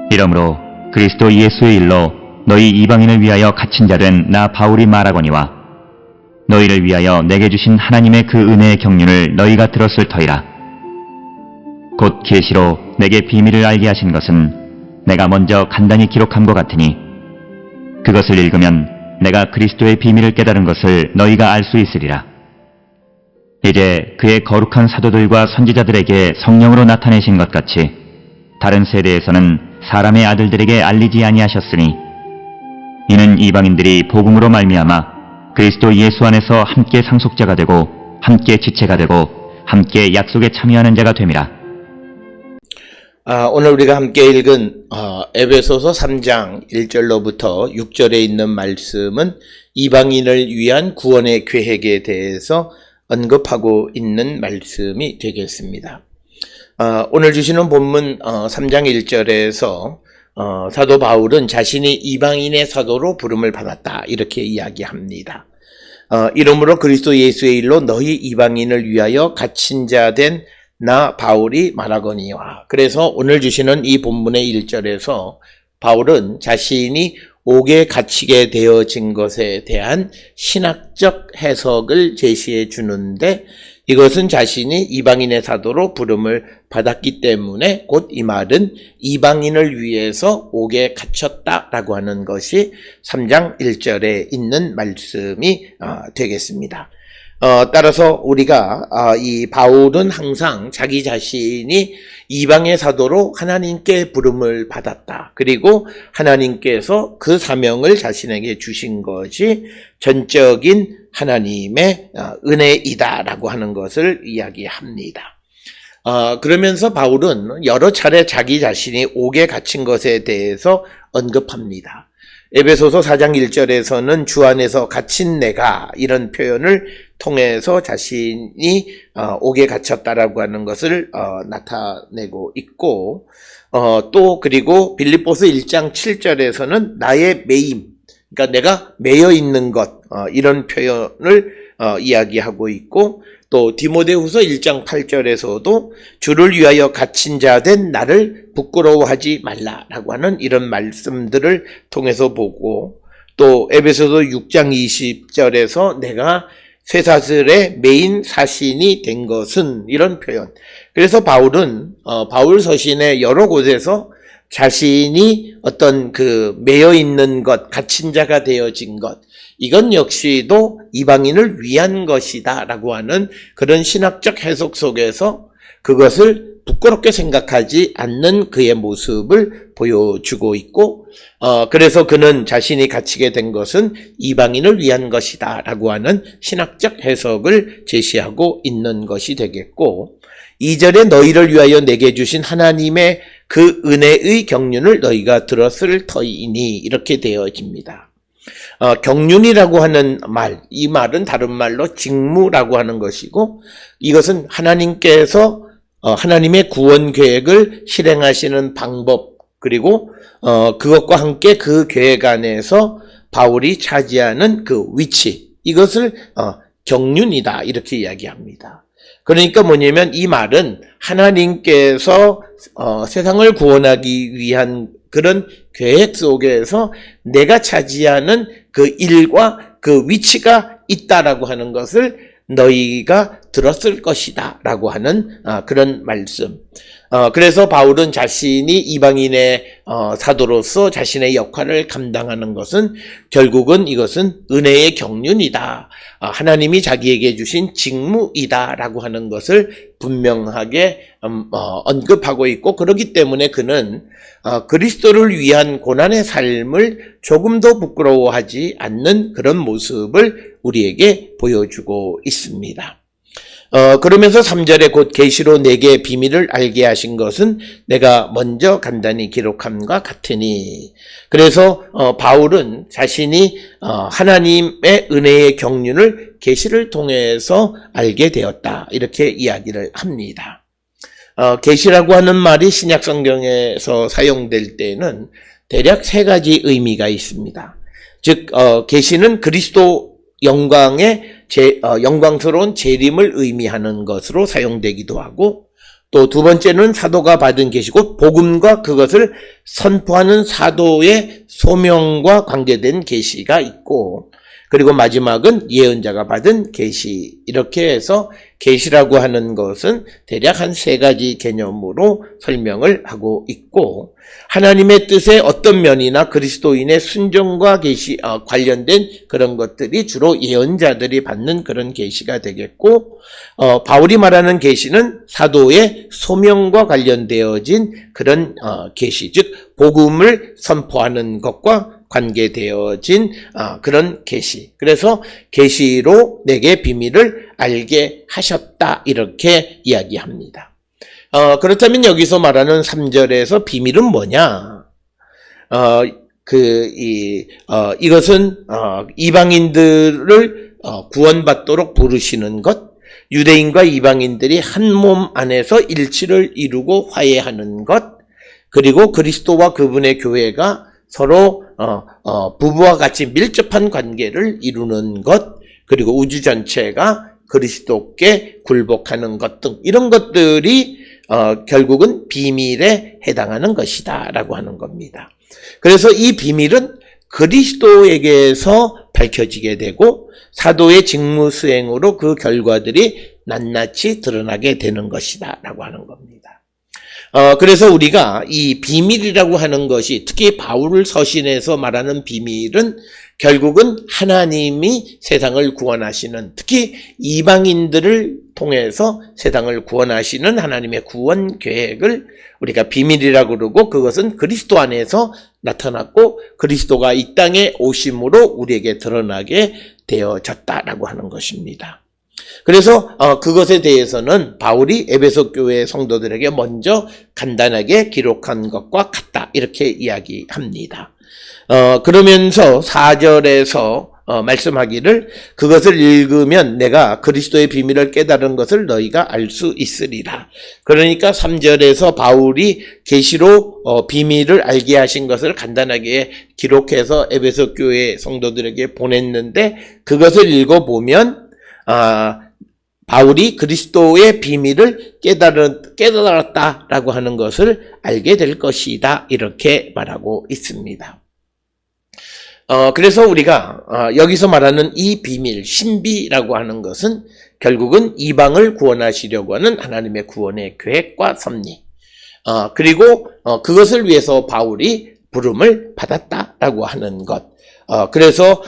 이러므로 그리스도 예수의 일로 너희 이방인을 위하여 갇힌 자 된 나 바울이 말하거니와 너희를 위하여 내게 주신 하나님의 그 은혜의 경륜을 너희가 들었을 터이라. 곧 계시로 내게 비밀을 알게 하신 것은 내가 먼저 간단히 기록한 것 같으니 그것을 읽으면 내가 그리스도의 비밀을 깨달은 것을 너희가 알 수 있으리라. 이제 그의 거룩한 사도들과 선지자들에게 성령으로 나타내신 것 같이 다른 세대에서는 사람의 아들들에게 알리지 아니하셨으니 이는 이방인들이 복음으로 말미암아 그리스도 예수 안에서 함께 상속자가 되고 함께 지체가 되고 함께 약속에 참여하는 자가 됨이라. 오늘 우리가 함께 읽은 에베소서 3장 1절로부터 6절에 있는 말씀은 이방인을 위한 구원의 계획에 대해서 언급하고 있는 말씀이 되겠습니다. 오늘 주시는 본문 3장 1절에서 사도 바울은 자신이 이방인의 사도로 부름을 받았다 이렇게 이야기합니다. 이러므로 그리스도 예수의 일로 너희 이방인을 위하여 갇힌 자 된 나 바울이 말하거니와. 그래서 오늘 주시는 이 본문의 1절에서 바울은 자신이 옥에 갇히게 되어진 것에 대한 신학적 해석을 제시해 주는데 이것은 자신이 이방인의 사도로 부름을 받았기 때문에 곧 이 말은 이방인을 위해서 옥에 갇혔다라고 하는 것이 3장 1절에 있는 말씀이 되겠습니다. 따라서 우리가 이 바울은 항상 자기 자신이 이방의 사도로 하나님께 부름을 받았다. 그리고 하나님께서 그 사명을 자신에게 주신 것이 전적인 하나님의 은혜이다라고 하는 것을 이야기합니다. 그러면서 바울은 여러 차례 자기 자신이 옥에 갇힌 것에 대해서 언급합니다. 에베소서 4장 1절에서는 주 안에서 갇힌 내가 이런 표현을 통해서 자신이 옥에 갇혔다라고 하는 것을 나타내고 있고 또 그리고 빌립보서 1장 7절에서는 나의 매임, 그러니까 내가 매여 있는 것 이런 표현을 이야기하고 있고 또 디모데후서 1장 8절에서도 주를 위하여 갇힌 자 된 나를 부끄러워하지 말라라고 하는 이런 말씀들을 통해서 보고 또 에베소서 6장 20절에서 내가 쇠사슬의 메인 사신이 된 것은 이런 표현. 그래서 바울은 바울 서신의 여러 곳에서 자신이 어떤 그 매여 있는 것, 갇힌 자가 되어진 것, 이건 역시도 이방인을 위한 것이다 라고 하는 그런 신학적 해석 속에서 그것을 부끄럽게 생각하지 않는 그의 모습을 보여주고 있고 그래서 그는 자신이 갇히게 된 것은 이방인을 위한 것이다 라고 하는 신학적 해석을 제시하고 있는 것이 되겠고 2절에 너희를 위하여 내게 주신 하나님의 그 은혜의 경륜을 너희가 들었을 터이니 이렇게 되어집니다. 경륜이라고 하는 말, 이 말은 다른 말로 직무라고 하는 것이고 이것은 하나님께서 하나님의 구원 계획을 실행하시는 방법 그리고 그것과 함께 그 계획 안에서 바울이 차지하는 그 위치 이것을 경륜이다 이렇게 이야기합니다. 그러니까 뭐냐면 이 말은 하나님께서 세상을 구원하기 위한 그런 계획 속에서 내가 차지하는 그 일과 그 위치가 있다라고 하는 것을 너희가 들었을 것이다 라고 하는 그런 말씀. 그래서 바울은 자신이 이방인의 사도로서 자신의 역할을 감당하는 것은 결국은 이것은 은혜의 경륜이다. 하나님이 자기에게 주신 직무이다 라고 하는 것을 분명하게 언급하고 있고 그렇기 때문에 그는 그리스도를 위한 고난의 삶을 조금도 부끄러워하지 않는 그런 모습을 우리에게 보여주고 있습니다. 그러면서 3절에 곧 계시로 내게 비밀을 알게 하신 것은 내가 먼저 간단히 기록함과 같으니 그래서 바울은 자신이 하나님의 은혜의 경륜을 계시를 통해서 알게 되었다 이렇게 이야기를 합니다. 계시라고 하는 말이 신약 성경에서 사용될 때는 대략 세 가지 의미가 있습니다. 즉 계시는 그리스도 영광의 영광스러운 재림을 의미하는 것으로 사용되기도 하고 또 두 번째는 사도가 받은 계시고 복음과 그것을 선포하는 사도의 소명과 관계된 계시가 있고, 그리고 마지막은 예언자가 받은 계시. 이렇게 해서 계시라고 하는 것은 대략 한 세 가지 개념으로 설명을 하고 있고, 하나님의 뜻의 어떤 면이나 그리스도인의 순종과 계시 관련된 그런 것들이 주로 예언자들이 받는 그런 계시가 되겠고, 바울이 말하는 계시는 사도의 소명과 관련되어진 그런 계시, 즉 복음을 선포하는 것과 관계되어진 그런 계시. 그래서 계시로 내게 비밀을 알게 하셨다, 이렇게 이야기합니다. 그렇다면 여기서 말하는 3절에서 비밀은 뭐냐? 이것은 이방인들을 구원받도록 부르시는 것, 유대인과 이방인들이 한 몸 안에서 일치를 이루고 화해하는 것, 그리고 그리스도와 그분의 교회가 서로 부부와 같이 밀접한 관계를 이루는 것, 그리고 우주 전체가 그리스도께 굴복하는 것 등 이런 것들이 결국은 비밀에 해당하는 것이다 라고 하는 겁니다. 그래서 이 비밀은 그리스도에게서 밝혀지게 되고 사도의 직무 수행으로 그 결과들이 낱낱이 드러나게 되는 것이다 라고 하는 겁니다. 그래서 우리가 이 비밀이라고 하는 것이, 특히 바울 서신에서 말하는 비밀은 결국은 하나님이 세상을 구원하시는, 특히 이방인들을 통해서 세상을 구원하시는 하나님의 구원 계획을 우리가 비밀이라고 그러고, 그것은 그리스도 안에서 나타났고 그리스도가 이 땅에 오심으로 우리에게 드러나게 되어졌다라고 하는 것입니다. 그래서 그것에 대해서는 바울이 에베소 교회 성도들에게 먼저 간단하게 기록한 것과 같다, 이렇게 이야기합니다. 그러면서 4절에서 말씀하기를 그것을 읽으면 내가 그리스도의 비밀을 깨달은 것을 너희가 알 수 있으리라. 그러니까 3절에서 바울이 계시로 비밀을 알게 하신 것을 간단하게 기록해서 에베소 교회 성도들에게 보냈는데, 그것을 읽어보면 바울이 그리스도의 비밀을 깨달았다라고 하는 것을 알게 될 것이다, 이렇게 말하고 있습니다. 그래서 우리가 여기서 말하는 이 비밀, 신비라고 하는 것은 결국은 이방을 구원하시려고 하는 하나님의 구원의 계획과 섭리, 그리고 그것을 위해서 바울이 부름을 받았다라고 하는 것. 그래서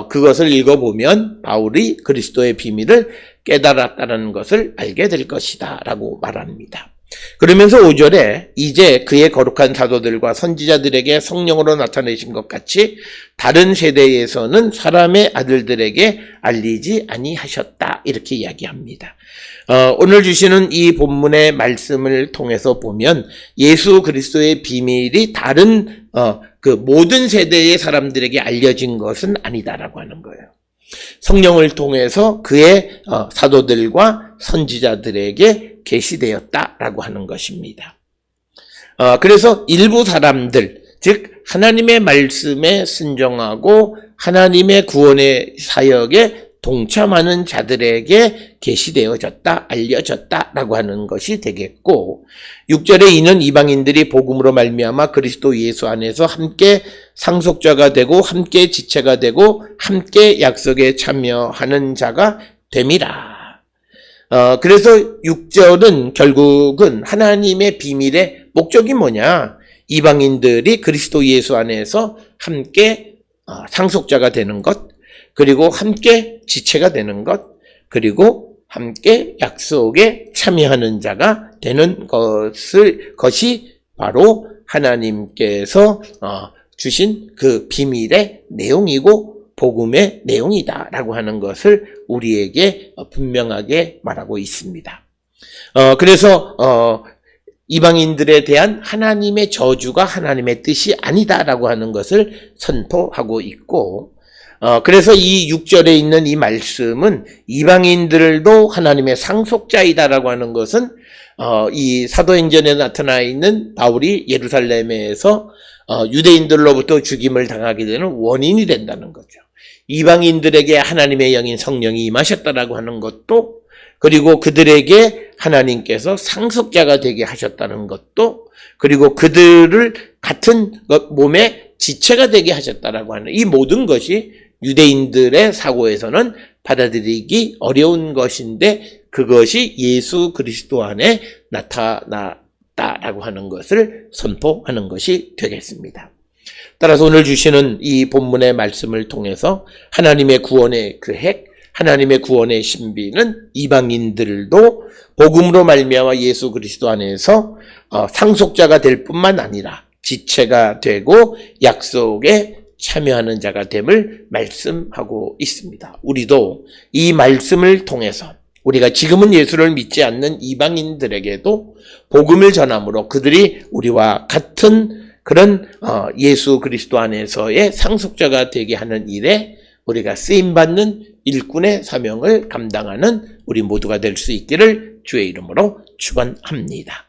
그것을 읽어보면 바울이 그리스도의 비밀을 깨달았다는 것을 알게 될 것이다 라고 말합니다. 그러면서 5절에 이제 그의 거룩한 사도들과 선지자들에게 성령으로 나타내신 것 같이 다른 세대에서는 사람의 아들들에게 알리지 아니하셨다, 이렇게 이야기합니다. 오늘 주시는 이 본문의 말씀을 통해서 보면 예수 그리스도의 비밀이 다른 그 모든 세대의 사람들에게 알려진 것은 아니다라고 하는 거예요. 성령을 통해서 그의 사도들과 선지자들에게 계시되었다라고 하는 것입니다. 그래서 일부 사람들, 즉 하나님의 말씀에 순종하고 하나님의 구원의 사역에 동참하는 자들에게 계시되어졌다, 알려졌다라고 하는 것이 되겠고, 6절에 이는 이방인들이 복음으로 말미암아 그리스도 예수 안에서 함께 상속자가 되고 함께 지체가 되고 함께 약속에 참여하는 자가 됨이라. 그래서 6절은 결국은 하나님의 비밀의 목적이 뭐냐? 이방인들이 그리스도 예수 안에서 함께 상속자가 되는 것, 그리고 함께 지체가 되는 것, 그리고 함께 약속에 참여하는 자가 되는 것이 바로 하나님께서 주신 그 비밀의 내용이고 복음의 내용이다라고 하는 것을 우리에게 분명하게 말하고 있습니다. 그래서 이방인들에 대한 하나님의 저주가 하나님의 뜻이 아니다라고 하는 것을 선포하고 있고, 그래서 이 6절에 있는 이 말씀은 이방인들도 하나님의 상속자이다라고 하는 것은 이 사도행전에 나타나 있는 바울이 예루살렘에서 유대인들로부터 죽임을 당하게 되는 원인이 된다는 거죠. 이방인들에게 하나님의 영인 성령이 임하셨다라고 하는 것도 그리고 그들에게 하나님께서 상속자가 되게 하셨다는 것도, 그리고 그들을 같은 몸의 지체가 되게 하셨다라고 하는 이 모든 것이 유대인들의 사고에서는 받아들이기 어려운 것인데, 그것이 예수 그리스도 안에 나타났다라고 하는 것을 선포하는 것이 되겠습니다. 따라서 오늘 주시는 이 본문의 말씀을 통해서 하나님의 구원의 계획, 하나님의 구원의 신비는 이방인들도 복음으로 말미암아 예수 그리스도 안에서 상속자가 될 뿐만 아니라 지체가 되고 약속에 참여하는 자가 됨을 말씀하고 있습니다. 우리도 이 말씀을 통해서 우리가 지금은 예수를 믿지 않는 이방인들에게도 복음을 전함으로 그들이 우리와 같은 그런 예수 그리스도 안에서의 상속자가 되게 하는 일에 우리가 쓰임받는 일꾼의 사명을 감당하는 우리 모두가 될 수 있기를 주의 이름으로 축원합니다.